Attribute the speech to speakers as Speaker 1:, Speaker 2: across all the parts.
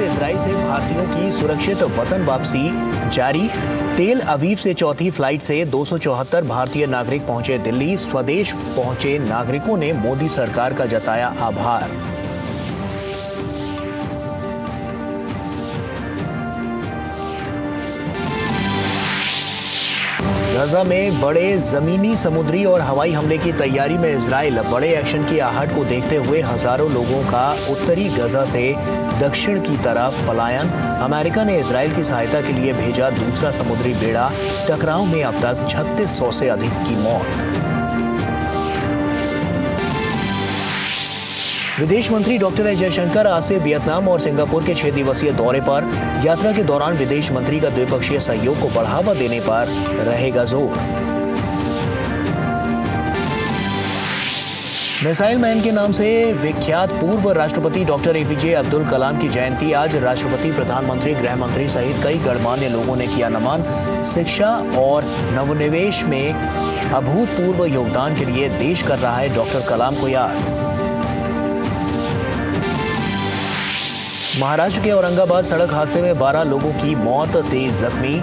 Speaker 1: Israel से भारतीयों की सुरक्षित वतन वापसी जारी। तेल अवीव से चौथी फ्लाइट से 274 भारतीय नागरिक पहुंचे दिल्ली। स्वदेश पहुंचे नागरिकों ने मोदी सरकार का जताया आभार। गाजा में बड़े जमीनी, समुद्री और हवाई हमले की तैयारी में इजराइल। बड़े एक्शन की आहट को देखते हुए हजारों लोगों का उत्तरी गाजा से दक्षिण की तरफ पलायन। अमेरिका ने इजराइल की सहायता के लिए भेजा दूसरा समुद्री बेड़ा। टकराव में अब तक 3600 से अधिक की मौत। विदेश मंत्री डॉक्टर एस जयशंकर आज से वियतनाम और सिंगापुर के 6 दिवसीय दौरे पर। यात्रा के दौरान विदेश मंत्री का द्विपक्षीय सहयोग को बढ़ावा देने पर रहेगा जोर। मिसाइल मैन के नाम से विख्यात पूर्व राष्ट्रपति डॉक्टर एपीजे अब्दुल कलाम की जयंती आज। राष्ट्रपति, प्रधानमंत्री, गृह मंत्री सहित कई गणमान्य लोगों ने किया नमन। शिक्षा और नवोन्मेष में अभूतपूर्व योगदान के लिए देश कर रहा है डॉक्टर कलाम को याद। महाराष्ट्र के औरंगाबाद सड़क हादसे में 12 लोगों की मौत, 23 जख्मी।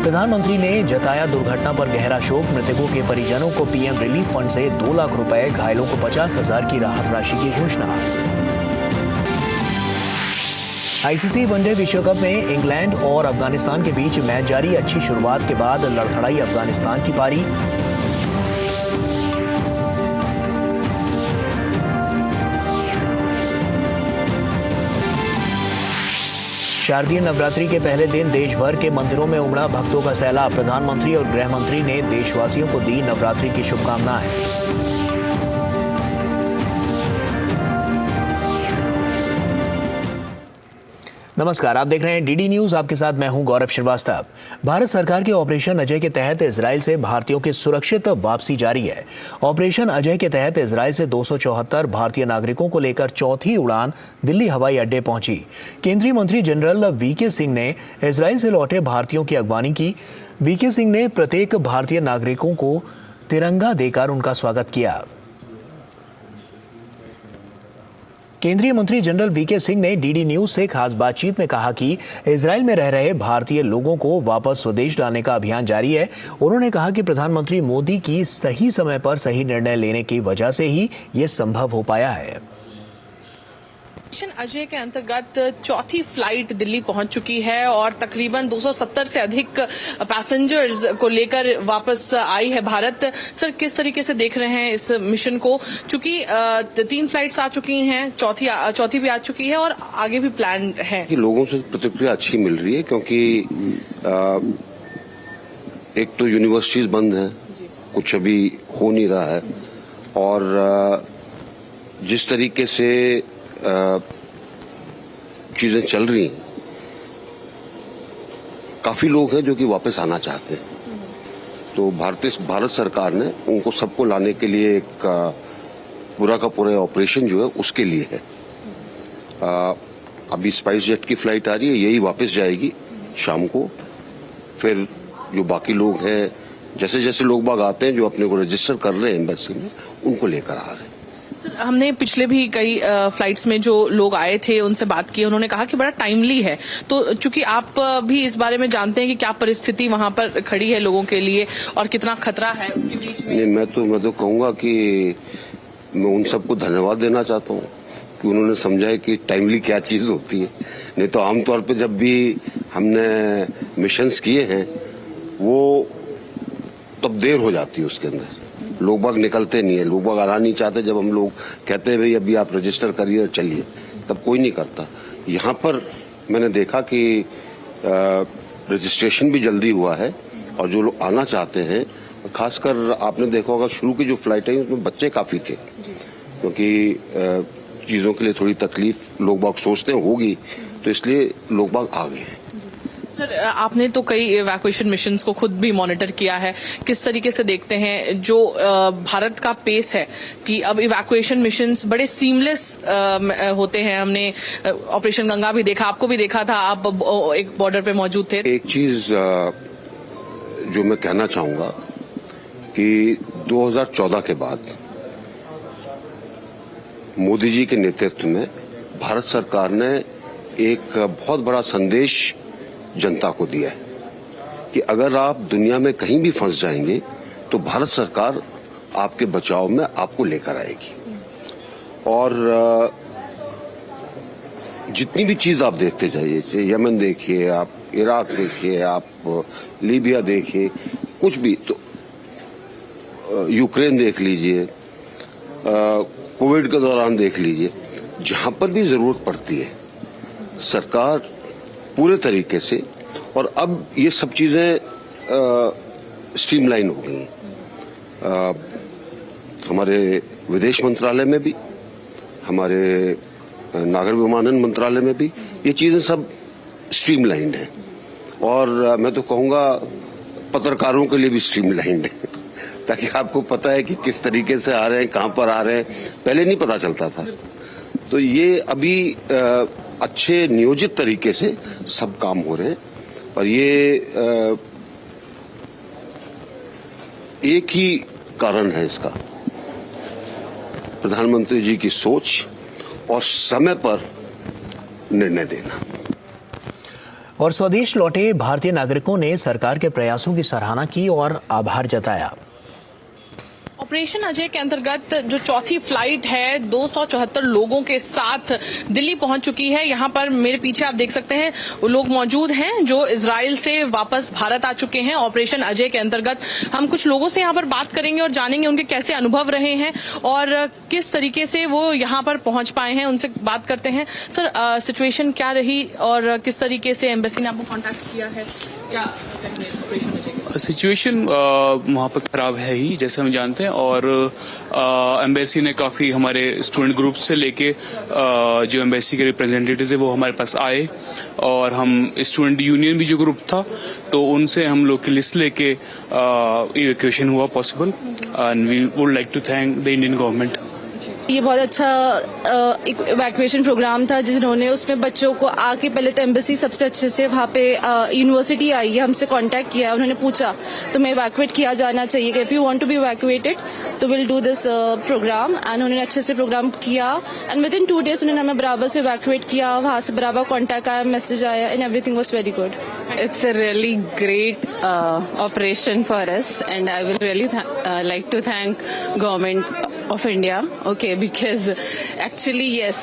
Speaker 1: प्रधानमंत्री ने जताया दुर्घटना पर गहरा शोक। मृतकों के परिजनों को पीएम रिलीफ फंड से 2 लाख रुपए, घायलों को 50,000 की राहत राशि की घोषणा। आईसीसी वनडे विश्व कप में इंग्लैंड और अफगानिस्तान के बीच मैच जारी। अच्छी शुरुआत के बाद लड़खड़ाई अफगानिस्तान की पारी। शारदीय नवरात्रि के पहले दिन देश भर के मंदिरों में उमड़ा भक्तों का सैलाब। प्रधानमंत्री और गृह मंत्री ने देशवासियों को दी नवरात्रि की शुभकामनाएं। नमस्कार, आप देख रहे हैं डीडी न्यूज। आपके साथ मैं हूं गौरव श्रीवास्तव। भारत सरकार के ऑपरेशन अजय के तहत इजराइल से भारतीयों की सुरक्षित वापसी जारी है। ऑपरेशन अजय के तहत इजराइल से 274 भारतीय नागरिकों को लेकर चौथी उड़ान दिल्ली हवाई अड्डे पहुंची। केंद्रीय मंत्री जनरल वीके सिंह ने इजराइल से लौटे भारतीयों की अगवानी की। वीके सिंह ने प्रत्येक भारतीय नागरिकों को तिरंगा देकर उनका स्वागत किया। केंद्रीय मंत्री जनरल वीके सिंह ने डीडी न्यूज से खास बातचीत में कहा कि इजराइल में रह रहे भारतीय लोगों को वापस स्वदेश लाने का अभियान जारी है। उन्होंने कहा कि प्रधानमंत्री मोदी की सही समय पर सही निर्णय लेने की वजह से ही ये संभव हो पाया है।
Speaker 2: मिशन अजय के अंतर्गत चौथी फ्लाइट दिल्ली पहुंच चुकी है और तकरीबन 270 से अधिक पैसेंजर्स को लेकर वापस आई है भारत। सर, किस तरीके से देख रहे हैं इस मिशन को? चूंकि 3 फ्लाइट्स आ चुकी हैं, चौथी भी आ चुकी है और आगे भी प्लान है।
Speaker 3: लोगों से प्रतिक्रिया अच्छी मिल रही है क्योंकि एक तो यूनिवर्सिटीज बंद हैं, कुछ अभी हो नहीं रहा है, और जिस तरीके से चीजें चल रही हैं, काफी लोग हैं जो कि वापस आना चाहते हैं। तो भारत सरकार ने उनको सबको लाने के लिए एक पूरा का पूरा ऑपरेशन जो है उसके लिए है। अभी स्पाइस जेट की फ्लाइट आ रही है, यही वापस जाएगी शाम को। फिर जो बाकी लोग हैं, जैसे जैसे लोग बाग आते हैं जो अपने को रजिस्टर कर रहे हैं एम्बेसी में, उनको लेकर आ रहे हैं।
Speaker 2: सर, हमने पिछले भी कई फ्लाइट्स में जो लोग आए थे उनसे बात की, उन्होंने कहा कि बड़ा टाइमली है। तो चूंकि आप भी इस बारे में जानते हैं कि क्या परिस्थिति वहां पर खड़ी है लोगों के लिए और कितना खतरा है उसके बीच में।
Speaker 3: मैं तो कहूंगा कि मैं उन सबको धन्यवाद देना चाहता हूं कि उन्होंने समझा है कि टाइमली क्या चीज होती है। नहीं तो आमतौर पर जब भी हमने मिशंस किए हैं वो तब देर हो जाती है, उसके अंदर लोग बाग निकलते नहीं है, लोग बाग आना नहीं चाहते। जब हम लोग कहते हैं भाई अभी आप रजिस्टर करिए और चलिए, तब कोई नहीं करता। यहाँ पर मैंने देखा कि रजिस्ट्रेशन भी जल्दी हुआ है और जो लोग आना चाहते हैं, खासकर आपने देखा होगा शुरू की जो फ्लाइट है उसमें बच्चे काफी थे, क्योंकि चीजों के लिए थोड़ी तकलीफ लोग बाग सोचते हैं होगी, तो इसलिए लोग बाग आ गए हैं।
Speaker 2: सर, आपने तो कई इवैक्यूएशन मिशंस को खुद भी मॉनिटर किया है, किस तरीके से देखते हैं जो भारत का पेस है कि अब इवैक्यूएशन मिशंस बड़े सीमलेस होते हैं? हमने ऑपरेशन गंगा भी देखा, आपको भी देखा था, आप एक बॉर्डर पे मौजूद थे।
Speaker 3: एक चीज जो मैं कहना चाहूंगा कि 2014 के बाद मोदी जी के नेतृत्व में भारत सरकार ने एक बहुत बड़ा संदेश जनता को दिया है कि अगर आप दुनिया में कहीं भी फंस जाएंगे तो भारत सरकार आपके बचाव में आपको लेकर आएगी। और जितनी भी चीज आप देखते जाइए, यमन देखिए, आप इराक देखिए, आप लीबिया देखिए, कुछ भी, तो यूक्रेन देख लीजिए, कोविड के दौरान देख लीजिए, जहां पर भी जरूरत पड़ती है सरकार पूरे तरीके से, और अब ये सब चीजें स्ट्रीमलाइन हो गई। हमारे विदेश मंत्रालय में भी, हमारे नागर विमानन मंत्रालय में भी ये चीजें सब स्ट्रीमलाइंड हैं, और मैं तो कहूंगा पत्रकारों के लिए भी स्ट्रीमलाइंड है, ताकि आपको पता है कि किस तरीके से आ रहे हैं, कहां पर आ रहे हैं, पहले नहीं पता चलता था। तो ये अभी अच्छे नियोजित तरीके से सब काम हो रहे हैं, और ये एक ही कारण है इसका, प्रधानमंत्री जी की सोच और समय पर निर्णय देना।
Speaker 1: और स्वदेश लौटे भारतीय नागरिकों ने सरकार के प्रयासों की सराहना की और आभार जताया।
Speaker 2: ऑपरेशन अजय के अंतर्गत जो चौथी फ्लाइट है 274 लोगों के साथ दिल्ली पहुंच चुकी है। यहां पर मेरे पीछे आप देख सकते हैं वो लोग मौजूद हैं जो इजराइल से वापस भारत आ चुके हैं। ऑपरेशन अजय के अंतर्गत हम कुछ लोगों से यहां पर बात करेंगे और जानेंगे उनके कैसे अनुभव रहे हैं और किस तरीके से वो यहां पर पहुंच पाए हैं। उनसे बात करते हैं। सर, सिचुएशन क्या रही और किस तरीके से एम्बेसी ने आपको कॉन्टेक्ट किया है? क्या ऑपरेशन अजय?
Speaker 4: सिचुएशन वहाँ पर खराब है ही, जैसे हम जानते हैं, और एम्बेसी ने काफ़ी हमारे स्टूडेंट ग्रुप से लेके जो एम्बेसी के रिप्रेजेंटेटिव थे वो हमारे पास आए, और हम स्टूडेंट यूनियन भी जो ग्रुप था तो उनसे हम लोग की लिस्ट लेके इवैक्यूएशन हुआ possible, and we would like to thank the Indian government.
Speaker 5: ये बहुत अच्छा इवैक्यूएशन प्रोग्राम था जिन्होंने उसमें बच्चों को आके, पहले तो एम्बेसी सबसे अच्छे से वहाँ पे यूनिवर्सिटी आई है, हमसे कांटेक्ट किया, उन्होंने पूछा तुम्हें इवैक्यूएट किया जाना चाहिए, if you want to be evacuated तो will do this programme, and उन्होंने अच्छे से प्रोग्राम किया, एंड विद इन 2 days उन्होंने हमें बराबर से इवैक्यूएट किया, वहाँ से बराबर कॉन्टैक्ट आया, मैसेज आया, and everything was very good.
Speaker 6: It's a really great operation for us, and I will really like to thank government of India. Okay, because actually yes,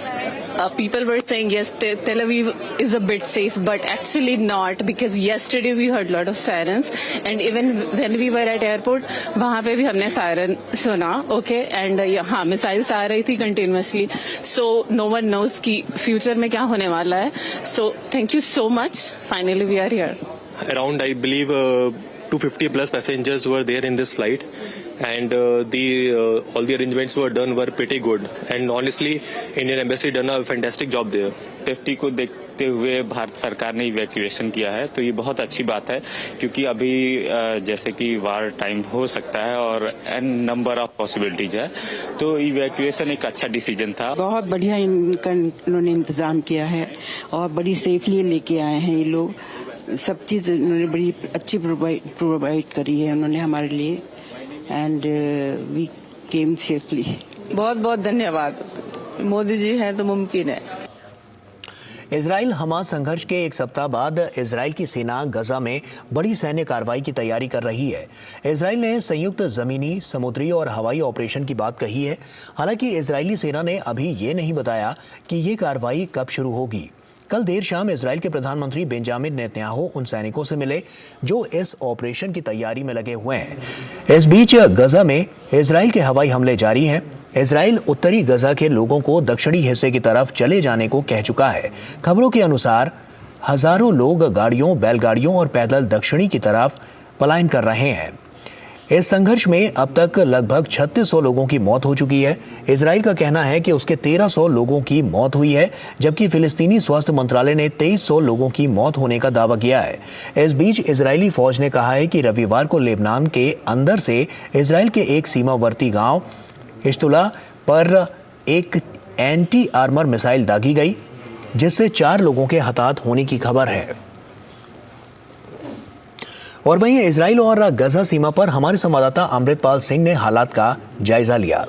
Speaker 6: people were saying yes, Tel Aviv is a bit safe, but actually not, because yesterday we heard a lot of sirens, and even when we were at airport, वहाँ पे भी हमने siren सुना. Okay, and हाँ, missiles आ रही थी continuously, so no one knows कि future में क्या होने वाला है. So thank you so much. Finally we are here.
Speaker 7: Around, I believe, 250 plus passengers were there in this flight, and all the arrangements were done were pretty good, and honestly Indian Embassy done a fantastic job there.
Speaker 8: Safety को देखते हुए भारत सरकार ने evacuation किया है, तो ये बहुत अच्छी बात है, क्योंकि अभी जैसे कि वार टाइम हो सकता है और एन नंबर ऑफ पॉसिबिलिटीज है, तो इवैक्यूएशन एक अच्छा डिसीजन था।
Speaker 9: बहुत बढ़िया इन्होंने इंतजाम किया है और बड़ी सेफली लेके आए हैं ये लोग, सब चीज़ उन्होंने बड़ी अच्छी प्रोवाइड करी है उन्होंने हमारे लिए, एंड वी केम सेफली।
Speaker 6: बहुत बहुत धन्यवाद, मोदी जी है तो मुमकिन है।
Speaker 1: इजराइल हमास संघर्ष के एक सप्ताह बाद इजराइल की सेना गजा में बड़ी सैन्य कार्रवाई की तैयारी कर रही है। इजराइल ने संयुक्त जमीनी, समुद्री और हवाई ऑपरेशन की बात कही है। हालांकि इजरायली सेना ने अभी ये नहीं बताया कि ये कार्रवाई कब शुरू होगी। कल देर शाम इजराइल के प्रधानमंत्री बेंजामिन नेतन्याहू उन सैनिकों से मिले जो इस ऑपरेशन की तैयारी में लगे हुए हैं। इस बीच गजा में इजराइल के हवाई हमले जारी हैं। इजराइल उत्तरी गजा के लोगों को दक्षिणी हिस्से की तरफ चले जाने को कह चुका है। खबरों के अनुसार हजारों लोग गाड़ियों, बैलगाड़ियों और पैदल दक्षिणी की तरफ पलायन कर रहे हैं। इस संघर्ष में अब तक लगभग 3600 लोगों की मौत हो चुकी है। इजराइल का कहना है कि उसके 1300 लोगों की मौत हुई है, जबकि फिलिस्तीनी स्वास्थ्य मंत्रालय ने 2300 लोगों की मौत होने का दावा किया है। इस बीच इजरायली फौज ने कहा है कि रविवार को लेबनान के अंदर से इजराइल के एक सीमावर्ती गांव इश्तुला पर एक एंटी आर्मर मिसाइल दागी गई, जिससे 4 लोगों के हताहत होने की खबर है। और वहीं इजराइल और गजा सीमा पर हमारे संवाददाता अमृतपाल सिंह ने हालात का जायजा लिया।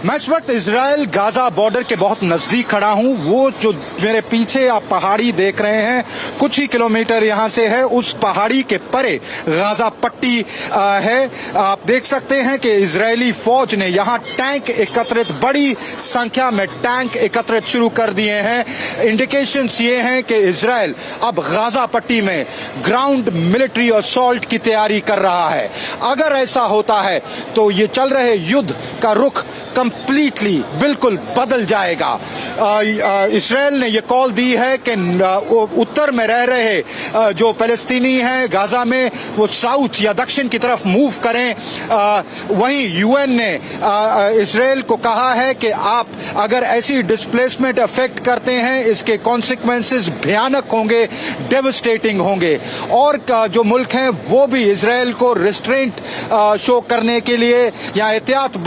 Speaker 10: मैं इस वक्त इजराइल गाजा बॉर्डर के बहुत नजदीक खड़ा हूं। वो जो मेरे पीछे आप पहाड़ी देख रहे हैं, कुछ ही किलोमीटर यहां से है, उस पहाड़ी के परे गाजा पट्टी है। आप देख सकते हैं कि इजरायली फौज ने यहां टैंक एकत्रित, बड़ी संख्या में टैंक एकत्रित शुरू कर दिए हैं। इंडिकेशंस ये हैं कि इजराइल अब गाजा पट्टी में ग्राउंड मिलिट्री असॉल्ट की तैयारी कर रहा है। अगर ऐसा होता है तो ये चल रहे युद्ध का रुख कंप्लीटली बिल्कुल बदल जाएगा। इजराइल ने ये कॉल दी है कि उत्तर में रह रहे जो पैलेस्तीनी हैं गाजा में, वो साउथ या दक्षिण की तरफ मूव करें। वहीं यूएन ने इजराइल को कहा है कि आप अगर ऐसी डिस्प्लेसमेंट अफेक्ट करते हैं, इसके कॉन्सिक्वेंसेस भयानक होंगे, डेवस्टेटिंग होंगे। और जो मुल्क हैं वो भी इजराइल को रिस्ट्रेंट शो करने के लिए या एहतियात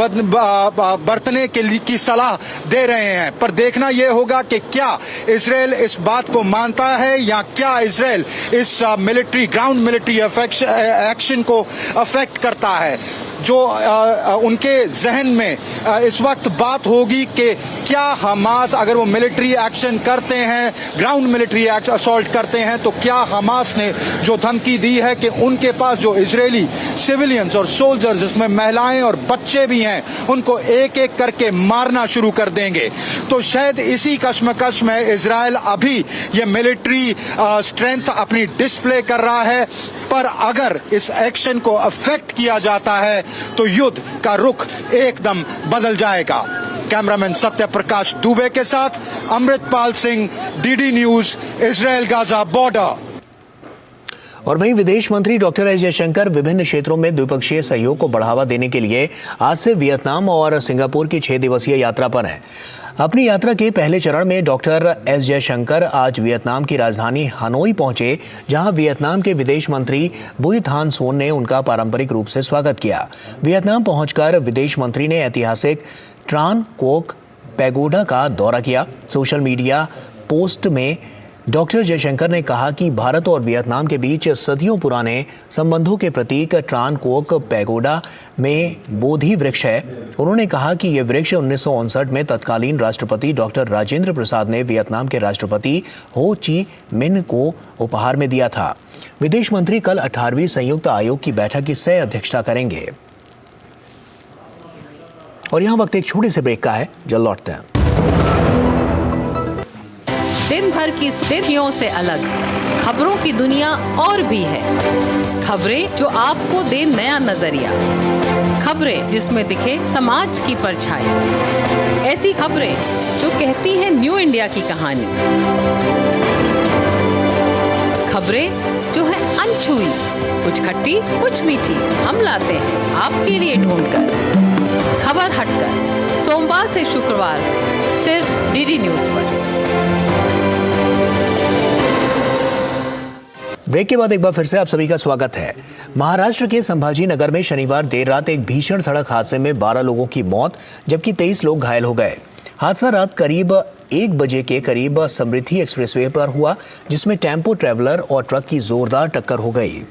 Speaker 10: बरतने के लिए की सलाह दे रहे हैं। पर देखना यह होगा कि क्या इजराइल इस बात को मानता है या क्या इजराइल इस ग्राउंड मिलिट्री एक्शन को अफेक्ट करता है। जो उनके जहन में इस वक्त बात होगी कि क्या हमास अगर वो मिलिट्री एक्शन करते हैं, ग्राउंड मिलिट्री असॉल्ट करते हैं, तो क्या हमास ने जो धमकी दी है कि उनके पास जो इजरायली सिविलियंस और सोल्जर्स, जिसमें महिलाएं और बच्चे भी हैं, उनको एक एक करके मारना शुरू कर देंगे। तो शायद इसी कश्मकश में इजराइल अभी ये मिलिट्री स्ट्रेंथ अपनी डिस्प्ले कर रहा है। पर अगर इस एक्शन को अफेक्ट किया जाता है तो युद्ध का रुख एकदम बदल जाएगा। कैमरामैन सत्य प्रकाश दुबे के साथ Amritpal Singh, DD news, Israel Gaza border.
Speaker 1: और वहीं विदेश मंत्री डॉक्टर एस जयशंकर विभिन्न क्षेत्रों में द्विपक्षीय सहयोग को बढ़ावा देने के लिए आज से वियतनाम और सिंगापुर की 6 दिवसीय यात्रा पर हैं। अपनी यात्रा के पहले चरण में डॉक्टर एस जयशंकर आज वियतनाम की राजधानी हनोई पहुंचे, जहां वियतनाम के विदेश मंत्री बुई थान सोन ने उनका पारंपरिक रूप से स्वागत किया। वियतनाम पहुंचकर विदेश मंत्री ने ऐतिहासिक ट्रान कोक पैगोडा का दौरा किया। सोशल मीडिया पोस्ट में डॉक्टर जयशंकर ने कहा कि भारत और वियतनाम के बीच सदियों पुराने संबंधों के प्रतीक ट्रान कोक पैगोडा में बोधि वृक्ष है। उन्होंने कहा कि यह वृक्ष 1959 में तत्कालीन राष्ट्रपति डॉक्टर राजेंद्र प्रसाद ने वियतनाम के राष्ट्रपति हो ची मिन को उपहार में दिया था। विदेश मंत्री कल 18वीं संयुक्त आयोग की बैठक की सह अध्यक्षता करेंगे। और यहाँ वक्त एक छोटे से ब्रेक का है, जल्द लौटते हैं।
Speaker 11: दिन भर की सुर्खियों से अलग खबरों की दुनिया और भी है। खबरें जो आपको दे नया नजरिया, खबरें जिसमें दिखे समाज की परछाई, ऐसी खबरें जो कहती हैं न्यू इंडिया की कहानी, खबरें जो है अनछुई, कुछ खट्टी कुछ मीठी, हम लाते हैं आपके लिए ढूंढकर। खबर हटकर सोमवार से शुक्रवार सिर्फ डीडी न्यूज पर।
Speaker 1: ब्रेक के बाद एक बार फिर से आप सभी का स्वागत है। महाराष्ट्र के संभाजी नगर में शनिवार देर रात एक भीषण सड़क हादसे में 12 लोगों की मौत जबकि 23 लोग घायल हो गए। हादसा रात करीब 1 बजे के करीब समृद्धि एक्सप्रेसवे पर हुआ, जिसमें टेम्पो ट्रैवलर और ट्रक की जोरदार टक्कर हो गई।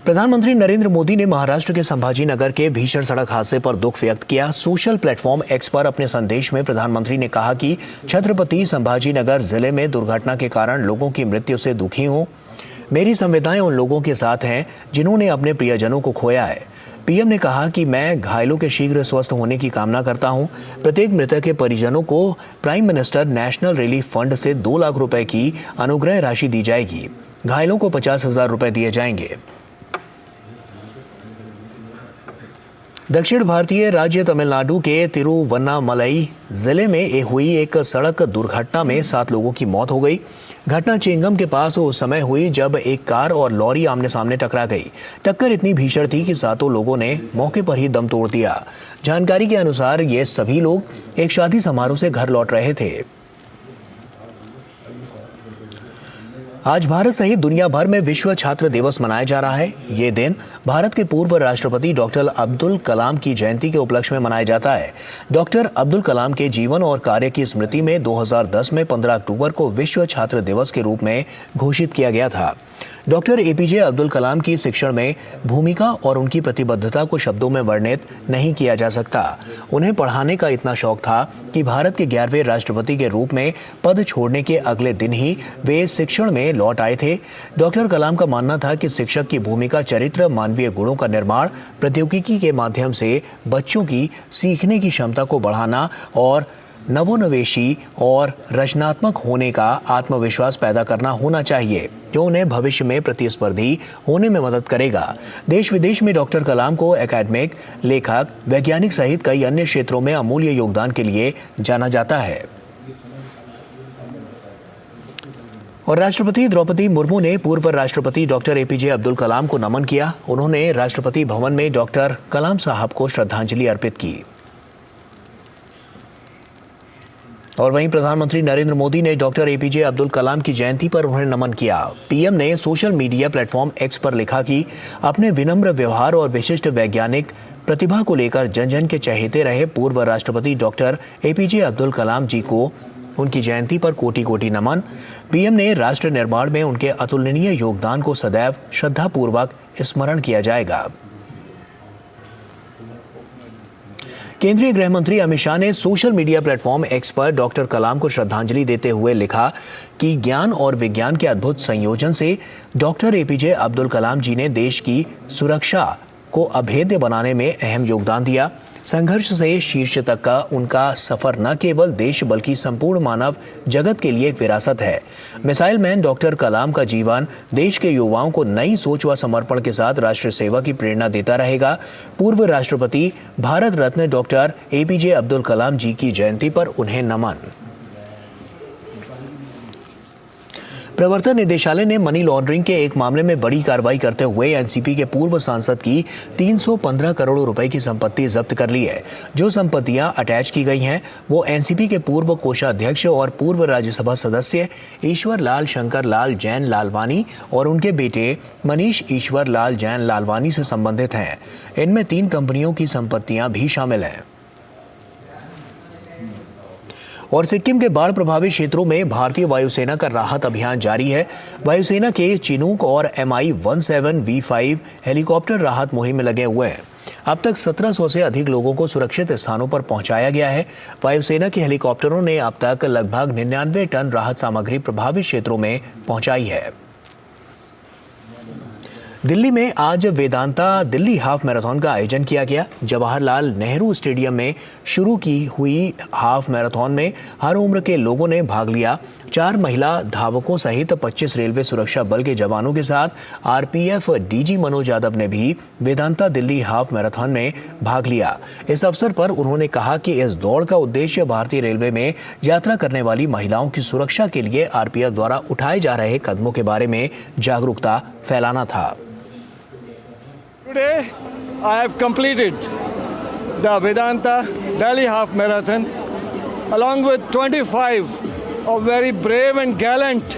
Speaker 1: प्रधानमंत्री नरेंद्र मोदी ने महाराष्ट्र के संभाजी नगर के भीषण सड़क हादसे पर दुख व्यक्त किया। सोशल प्लेटफॉर्म एक्स पर अपने संदेश में प्रधानमंत्री ने कहा कि छत्रपति संभाजी नगर जिले में दुर्घटना के कारण लोगों की मृत्यु से दुखी हूं। मेरी संवेदनाएं उन लोगों के साथ हैं जिन्होंने अपने प्रियजनों को खोया है। पीएम ने कहा कि मैं घायलों के शीघ्र स्वस्थ होने की कामना करता हूं। प्रत्येक मृतक के परिजनों को prime minister national relief fund से 2 लाख रुपए की अनुग्रह राशि दी जाएगी। घायलों को 50,000 रुपए दिए जाएंगे। दक्षिण भारतीय राज्य तमिलनाडु के तिरुवन्नामलई जिले में हुई एक सड़क दुर्घटना में 7 लोगों की मौत हो गई। घटना चेंगम के पास उस समय हुई जब एक कार और लॉरी आमने सामने टकरा गई। टक्कर इतनी भीषण थी कि 7 लोगों ने मौके पर ही दम तोड़ दिया। जानकारी के अनुसार ये सभी लोग एक शादी समारोह से घर लौट रहे थे। आज भारत सहित दुनिया भर में विश्व छात्र दिवस मनाया जा रहा है। ये दिन भारत के पूर्व राष्ट्रपति डॉक्टर अब्दुल कलाम की जयंती के उपलक्ष्य में मनाया जाता है। डॉक्टर अब्दुल कलाम के जीवन और कार्य की स्मृति में 2010 में 15 अक्टूबर को विश्व छात्र दिवस के रूप में घोषित किया गया था। डॉक्टर एपीजे अब्दुल कलाम की शिक्षण में भूमिका और उनकी प्रतिबद्धता को शब्दों में वर्णित नहीं किया जा सकता। उन्हें पढ़ाने का इतना शौक था कि भारत के 11वें राष्ट्रपति के रूप में पद छोड़ने के अगले दिन ही वे शिक्षण में लौट आए थे। डॉक्टर कलाम का मानना था कि शिक्षक की भूमिका चरित्र, मानवीय गुणों का निर्माण, प्रौद्योगिकी के माध्यम से बच्चों की सीखने की क्षमता को बढ़ाना और नवोन्वेषी और रचनात्मक होने का आत्मविश्वास पैदा करना होना चाहिए, जो उन्हें भविष्य में प्रतिस्पर्धी होने में मदद करेगा। देश विदेश में डॉक्टर कलाम को एकेडमिक, लेखक, वैज्ञानिक सहित कई अन्य क्षेत्रों में अमूल्य योगदान के लिए जाना जाता है। और राष्ट्रपति द्रौपदी मुर्मू ने पूर्व राष्ट्रपति डॉक्टर एपीजे अब्दुल कलाम को नमन किया। उन्होंने राष्ट्रपति भवन में डॉक्टर कलाम साहब को श्रद्धांजलि अर्पित की। और वहीं प्रधानमंत्री नरेंद्र मोदी ने डॉक्टर एपीजे अब्दुल कलाम की जयंती पर उन्हें नमन किया। पीएम ने सोशल मीडिया प्लेटफॉर्म एक्स पर लिखा कि अपने विनम्र व्यवहार और विशिष्ट वैज्ञानिक प्रतिभा को लेकर जन जन के चहेते रहे पूर्व राष्ट्रपति डॉक्टर एपीजे अब्दुल कलाम जी को उनकी जयंती पर कोटि कोटि नमन। पीएम ने राष्ट्र निर्माण में उनके अतुलनीय योगदान को सदैव श्रद्धापूर्वक स्मरण किया जाएगा। केंद्रीय गृह मंत्री अमित शाह ने सोशल मीडिया प्लेटफॉर्म एक्स पर डॉक्टर कलाम को श्रद्धांजलि देते हुए लिखा कि ज्ञान और विज्ञान के अद्भुत संयोजन से डॉक्टर एपीजे अब्दुल कलाम जी ने देश की सुरक्षा को अभेद्य बनाने में अहम योगदान दिया। संघर्ष से शीर्ष तक का उनका सफर न केवल देश बल्कि संपूर्ण मानव जगत के लिए एक विरासत है। मिसाइल मैन डॉक्टर कलाम का जीवन देश के युवाओं को नई सोच व समर्पण के साथ राष्ट्र सेवा की प्रेरणा देता रहेगा। पूर्व राष्ट्रपति भारत रत्न डॉक्टर एपीजे अब्दुल कलाम जी की जयंती पर उन्हें नमन। प्रवर्तन निदेशालय ने मनी लॉन्ड्रिंग के एक मामले में बड़ी कार्रवाई करते हुए एनसीपी के पूर्व सांसद की 315 करोड़ रुपए की संपत्ति जब्त कर ली है। जो संपत्तियां अटैच की गई हैं वो एनसीपी के पूर्व कोषाध्यक्ष और पूर्व राज्यसभा सदस्य ईश्वर लाल शंकर लाल जैन लालवानी और उनके बेटे मनीष ईश्वर लाल जैन लालवानी से संबंधित हैं। इनमें 3 कंपनियों की संपत्तियां भी शामिल हैं। और सिक्किम के बाढ़ प्रभावित क्षेत्रों में भारतीय वायुसेना का राहत अभियान जारी है। वायुसेना के चिनूक और MI-17V5 हेलीकॉप्टर राहत मुहिम में लगे हुए हैं। अब तक 1700 से अधिक लोगों को सुरक्षित स्थानों पर पहुंचाया गया है। वायुसेना के हेलीकॉप्टरों ने अब तक लगभग 99 टन राहत सामग्री प्रभावित क्षेत्रों में पहुंचाई है। दिल्ली में आज वेदांता दिल्ली हाफ मैराथन का आयोजन किया गया। जवाहरलाल नेहरू स्टेडियम में शुरू की हुई हाफ मैराथन में हर उम्र के लोगों ने भाग लिया। 4 महिला धावकों सहित 25 रेलवे सुरक्षा बल के जवानों के साथ आरपीएफ डीजी मनोज यादव ने भी वेदांता दिल्ली हाफ मैराथन में भाग लिया। इस अवसर पर उन्होंने कहा कि इस दौड़ का उद्देश्य भारतीय रेलवे में यात्रा करने वाली महिलाओं की सुरक्षा के लिए आरपीएफ द्वारा उठाए जा रहे कदमों के बारे में जागरूकता फैलाना था।
Speaker 12: Today, I have completed the Vedanta Delhi Half Marathon along with 25 of very brave and gallant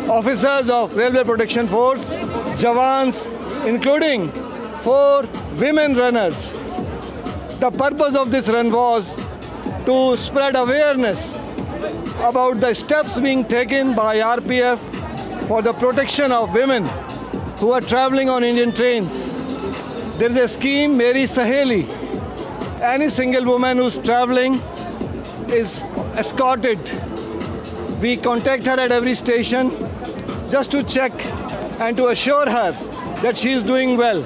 Speaker 12: officers of Railway Protection Force, Jawans, including 4 women runners. The purpose of this run was to spread awareness about the steps being taken by RPF for the protection of women who are traveling on Indian trains. There is a scheme, Meri Saheli. Any single woman who's traveling is escorted. We contact her at every station just to check and to assure her that she is doing well.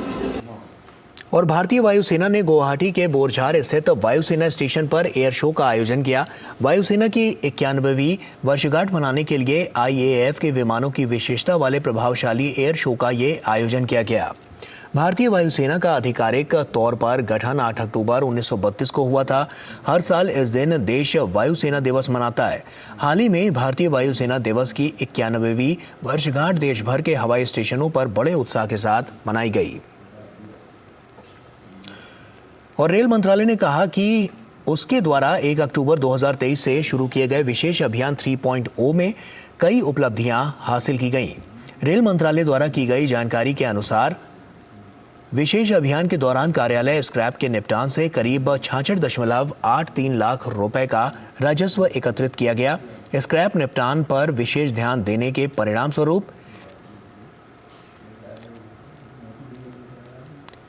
Speaker 1: और भारतीय वायुसेना ने गुवाहाटी के बोरझार स्थित वायुसेना station पर air show का आयोजन किया। वायुसेना की 91वीं वर्षगांठ मनाने के लिए IAF के विमानों की विशेषता वाले प्रभावशाली एयर शो का ये आयोजन किया गया। भारतीय वायुसेना का आधिकारिक तौर पर गठन 8 अक्टूबर 1932 को हुआ था। हर साल इस दिन देश वायुसेना दिवस मनाता है। हाल ही में भारतीय वायुसेना दिवस की 91वीं वर्षगांठ देश भर के हवाई स्टेशनों पर बड़े उत्साह के साथ मनाई गई। और रेल मंत्रालय ने कहा कि उसके द्वारा 1 अक्टूबर 2023 से शुरू किए गए विशेष अभियान 3.0 में कई उपलब्धियां हासिल की गईं। रेल मंत्रालय द्वारा की गई जानकारी के अनुसार विशेष अभियान के दौरान कार्यालय स्क्रैप के निपटान से करीब 66.83 लाख रुपए का राजस्व एकत्रित किया गया। स्क्रैप निपटान पर विशेष ध्यान देने के परिणाम स्वरूप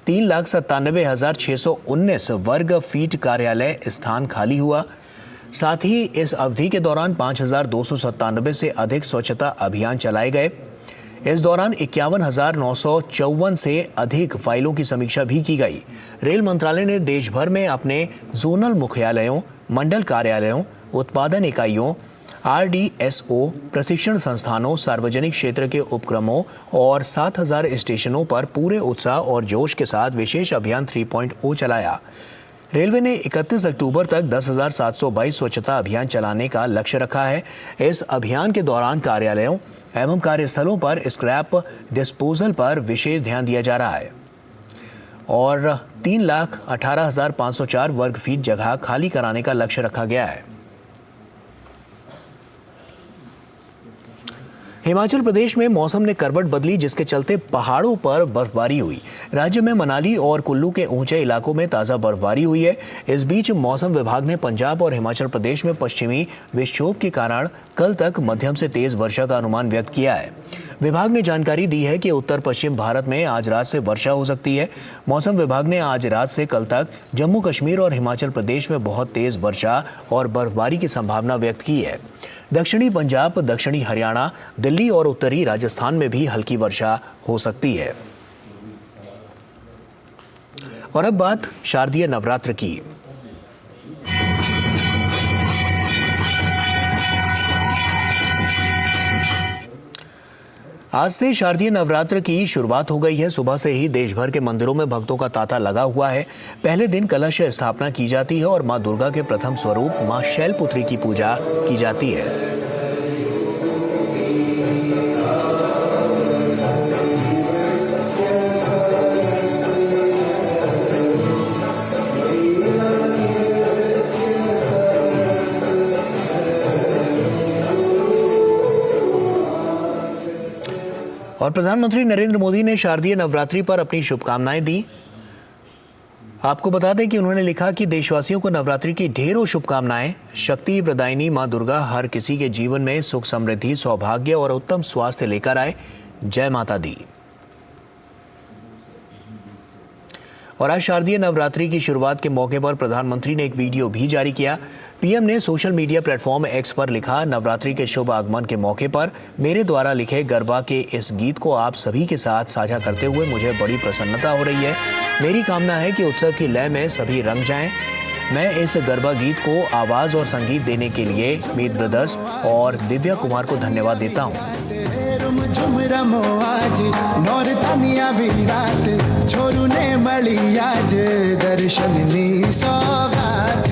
Speaker 1: 3,97,619 वर्ग फीट कार्यालय स्थान खाली हुआ। साथ ही इस अवधि के दौरान 5,297 से अधिक स्वच्छता अभियान चलाए गए। इस दौरान 51,954 से अधिक फाइलों की समीक्षा भी की गई। रेल मंत्रालय ने देश भर में अपने जोनल मुख्यालयों, मंडल कार्यालयों, उत्पादन इकाइयों, RDSO, प्रशिक्षण संस्थानों, सार्वजनिक क्षेत्र के उपक्रमों और 7,000 स्टेशनों पर पूरे उत्साह और जोश के साथ विशेष अभियान 3.0 चलाया। रेलवे ने 31 अक्टूबर तक 10,722 स्वच्छता अभियान चलाने का लक्ष्य रखा है। इस अभियान के दौरान कार्यालयों एवं कार्यस्थलों पर स्क्रैप डिस्पोजल पर विशेष ध्यान दिया जा रहा है और 3,18,504 वर्ग फीट जगह खाली कराने का लक्ष्य रखा गया है। हिमाचल प्रदेश में मौसम ने करवट बदली, जिसके चलते पहाड़ों पर बर्फबारी हुई। राज्य में मनाली और कुल्लू के ऊंचे इलाकों में ताज़ा बर्फबारी हुई है। इस बीच मौसम विभाग ने पंजाब और हिमाचल प्रदेश में पश्चिमी विक्षोभ के कारण कल तक मध्यम से तेज वर्षा का अनुमान व्यक्त किया है। विभाग ने जानकारी दी है कि उत्तर पश्चिम भारत में आज रात से वर्षा हो सकती है। मौसम विभाग ने आज रात से कल तक जम्मू कश्मीर और हिमाचल प्रदेश में बहुत तेज वर्षा और बर्फबारी की संभावना व्यक्त की है। दक्षिणी पंजाब, दक्षिणी हरियाणा, दिल्ली और उत्तरी राजस्थान में भी हल्की वर्षा हो सकती है। और अब बात शारदीय नवरात्र की। आज से शारदीय नवरात्र की शुरुआत हो गई है। सुबह से ही देश भर के मंदिरों में भक्तों का तांता लगा हुआ है। पहले दिन कलश स्थापना की जाती है और मां दुर्गा के प्रथम स्वरूप मां शैलपुत्री की पूजा की जाती है। और प्रधानमंत्री नरेंद्र मोदी ने शारदीय नवरात्रि पर अपनी शुभकामनाएं दी। आपको बता दें कि उन्होंने लिखा कि देशवासियों को नवरात्रि की ढेरों शुभकामनाएं। शक्ति प्रदायिनी मां दुर्गा हर किसी के जीवन में सुख, समृद्धि, सौभाग्य और उत्तम स्वास्थ्य लेकर आए। जय माता दी। और आज शारदीय नवरात्रि की शुरुआत के मौके पर प्रधानमंत्री ने एक वीडियो भी जारी किया। पीएम ने सोशल मीडिया प्लेटफॉर्म एक्स पर लिखा, नवरात्रि के शुभ आगमन के मौके पर मेरे द्वारा लिखे गरबा के इस गीत को आप सभी के साथ साझा करते हुए मुझे बड़ी प्रसन्नता हो रही है। मेरी कामना है कि उत्सव की लय में सभी रंग जाएं। मैं इस गरबा गीत को आवाज और संगीत देने के लिए मीत ब्रदर्स और दिव्या कुमार को धन्यवाद देता हूँ।
Speaker 13: छोरू ने मળી आज दर्शननी सौगात,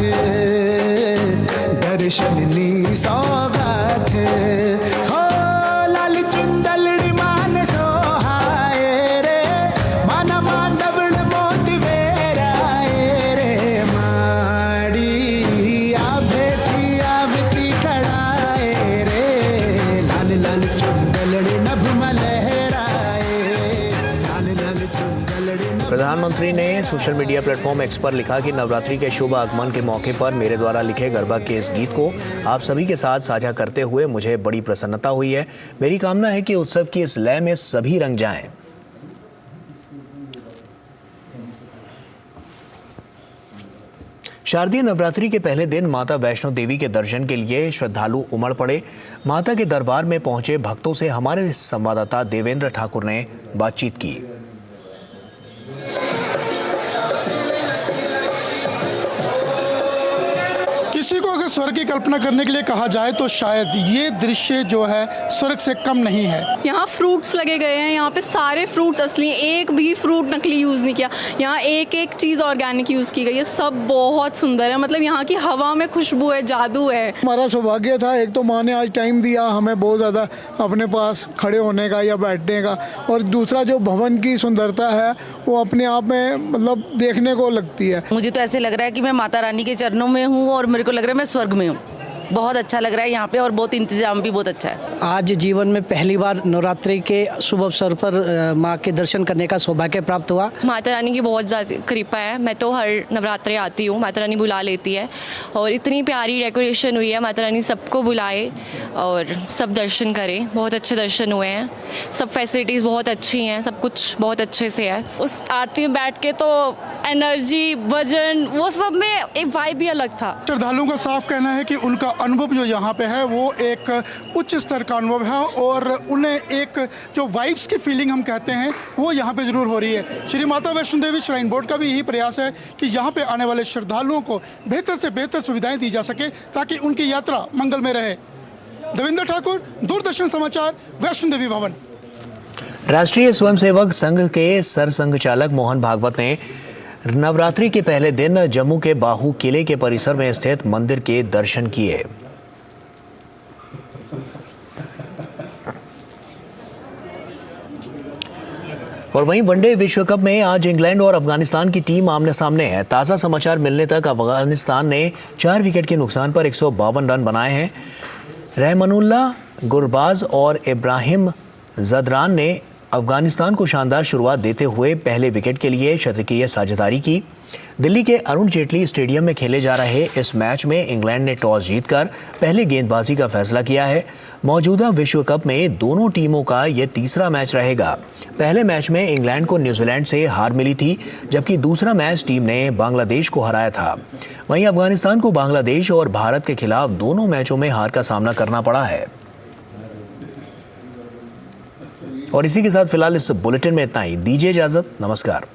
Speaker 13: दर्शननी सौगात। हो लाल चुंदलड़ी मान सोहाए रे, माना मांडवड़ मोती वेराए रे। माड़ी आ बेटी आवती खड़ाए रे, लाल लाल चुंदलड़ी नभ मलहराए, लाल लाल चुंदलड़ी।
Speaker 1: प्रधानमंत्री ने सोशल मीडिया प्लेटफॉर्म एक्स पर लिखा कि नवरात्रि के शुभ आगमन के मौके पर मेरे द्वारा लिखे गरबा के इस गीत को आप सभी के साथ साझा करते हुए मुझे बड़ी प्रसन्नता हुई है। मेरी कामना है कि उत्सव की इस लय में सभी रंग जाएं। शारदीय नवरात्रि के पहले दिन माता वैष्णो देवी के दर्शन के लिए श्रद्धालु उमड़ पड़े। माता के दरबार में पहुंचे भक्तों से हमारे संवाददाता देवेंद्र ठाकुर ने बातचीत की।
Speaker 14: किसी को अगर स्वर्ग की कल्पना करने के लिए कहा जाए तो शायद ये दृश्य जो है स्वर्ग से कम नहीं है।
Speaker 15: यहाँ फ्रूट्स लगे गए हैं, यहाँ पे सारे फ्रूट्स असली, एक भी फ्रूट नकली यूज़ नहीं किया। यहाँ एक एक चीज़ ऑर्गेनिक यूज़ की गई है। सब बहुत सुंदर है, मतलब यहाँ की हवा में खुशबू है, जादू है।
Speaker 14: हमारा सौभाग्य था, एक तो माँ ने आज टाइम दिया हमें बहुत ज़्यादा अपने पास खड़े होने का या बैठने का, और दूसरा जो भवन की सुंदरता है वो अपने आप में मतलब देखने को लगती है।
Speaker 16: मुझे तो ऐसे लग रहा है कि मैं माता रानी के चरणों में हूँ और मेरे को लग रहा है मैं स्वर्ग में हूँ। बहुत अच्छा लग रहा है यहाँ पे और बहुत इंतजाम भी बहुत अच्छा है।
Speaker 17: आज जीवन में पहली बार नवरात्रि के शुभ अवसर पर माँ के दर्शन करने का सौभाग्य प्राप्त हुआ।
Speaker 18: माता रानी की बहुत ज़्यादा कृपा है। मैं तो हर नवरात्रि आती हूँ, माता रानी बुला लेती है और इतनी प्यारी डेकोरेशन हुई है। माता रानी सबको बुलाए और सब दर्शन करें। बहुत अच्छे दर्शन हुए हैं, सब फैसिलिटीज़ बहुत अच्छी हैं, सब कुछ बहुत अच्छे से है। उस आरती में बैठ के तो एनर्जी, वजन, वो सब में एक वाइब भी अलग था।
Speaker 19: श्रद्धालुओं का साफ कहना है कि उनका अनुभव जो यहाँ पे है वो एक उच्च स्तर का अनुभव है और उन्हें एक जो वाइब्स की फीलिंग हम कहते हैं वो यहाँ पे जरूर हो रही है। श्री माता वैष्णो देवी श्राइन बोर्ड का भी यही प्रयास है कि यहाँ पे आने वाले श्रद्धालुओं को बेहतर से बेहतर सुविधाएं दी जा सके ताकि उनकी यात्रा मंगलमय रहे। देवेंद्र ठाकुर, दूरदर्शन समाचार, वैष्णो देवी भवन।
Speaker 1: राष्ट्रीय स्वयंसेवक संघ के सरसंघ चालक मोहन भागवत ने नवरात्रि के पहले दिन जम्मू के बाहू किले के परिसर में स्थित मंदिर के दर्शन किए। और वहीं वनडे विश्व कप में आज इंग्लैंड और अफगानिस्तान की टीम आमने सामने है। ताज़ा समाचार मिलने तक अफगानिस्तान ने 4 विकेट के नुकसान पर 152 रन बनाए हैं। रहमानुल्लाह गुरबाज और इब्राहिम जदरान ने अफगानिस्तान को शानदार शुरुआत देते हुए पहले विकेट के लिए शतकीय साझेदारी की। दिल्ली के अरुण जेटली स्टेडियम में खेले जा रहे इस मैच में इंग्लैंड ने टॉस जीतकर पहले गेंदबाजी का फैसला किया है। मौजूदा विश्व कप में दोनों टीमों का यह तीसरा मैच रहेगा। पहले मैच में इंग्लैंड को न्यूजीलैंड से हार मिली थी, जबकि दूसरा मैच टीम ने बांग्लादेश को हराया था। वहीं अफगानिस्तान को बांग्लादेश और भारत के खिलाफ दोनों मैचों में हार का सामना करना पड़ा है। और इसी के साथ फिलहाल इस बुलेटिन में इतना ही। दीजिए इजाजत, नमस्कार।